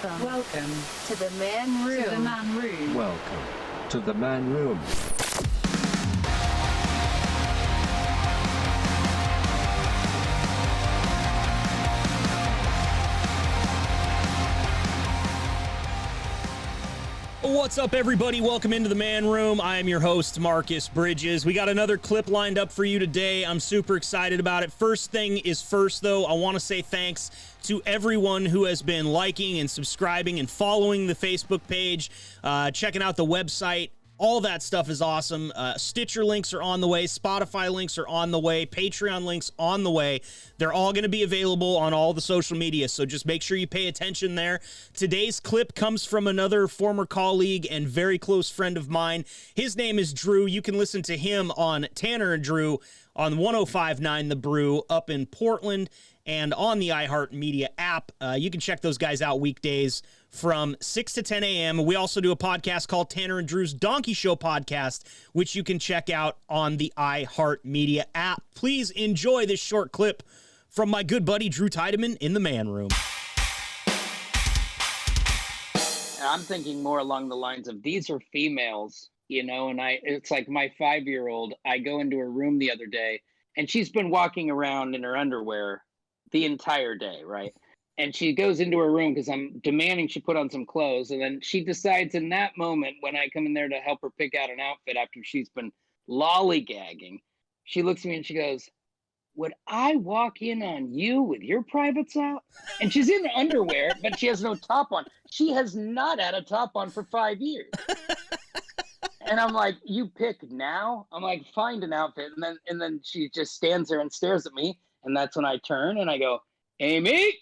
Welcome to the Man Room. Welcome to the Man Room. What's up, everybody? Welcome into the Man Room. I am your host, Marcus Bridges. We got another clip lined up for you today. I'm super excited about it. First thing is first, though. I want to say thanks to everyone who has been liking and subscribing and following the Facebook page, checking out the website. All that stuff is awesome. Stitcher links are on the way. Spotify links are on the way. Patreon links on the way. They're all going to be available on all the social media, so just make sure you pay attention there. Today's clip comes from another former colleague and very close friend of mine. His name is Drew. You can listen to him on Tanner and Drew on 105.9 The Brew up in Portland and on the iHeartMedia app. You can check those guys out weekdays from 6 to 10 a.m. We also do a podcast called Tanner and Drew's Donkey Show Podcast, which you can check out on the iHeartMedia app. Please enjoy this short clip from my good buddy Drew Tiedemann in the Man Room. I'm thinking more along the lines of these are females, you know, and it's like my 5-year-old, I go into her room the other day and she's been walking around in her underwear the entire day, right? And she goes into her room because I'm demanding she put on some clothes. And then she decides in that moment when I come in there to help her pick out an outfit after she's been lollygagging, she looks at me and she goes, "Would I walk in on you with your privates out?" And she's in underwear, but she has no top on. She has not had a top on for 5 years. And I'm like, "You pick now?" I'm like, "Find an outfit." And then she just stands there and stares at me. And that's when I turn and I go, "Amy!"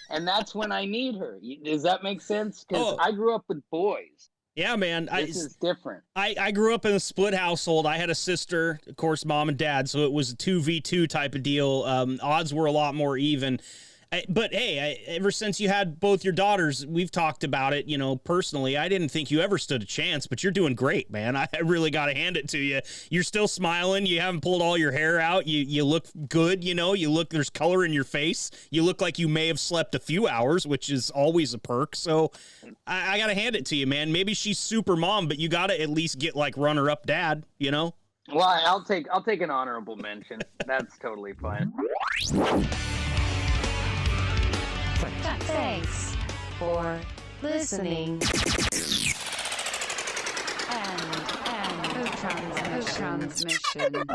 And that's when I need her. Does that make sense? Because I grew up with boys. Yeah, man. This is different. I grew up in a split household. I had a sister, of course, mom and dad, so it was a 2v2 type of deal. Odds were a lot more even. But hey, ever since you had both your daughters, we've talked about it, you know, personally. I didn't think you ever stood a chance, but you're doing great, man. I really got to hand it to you. You're still smiling. You haven't pulled all your hair out. You look good, you know. There's color in your face. You look like you may have slept a few hours, which is always a perk. So I got to hand it to you, man. Maybe she's super mom, but you got to at least get like runner-up dad, you know? Well, I'll take an honorable mention. That's totally fine. Thanks for listening. And transmission.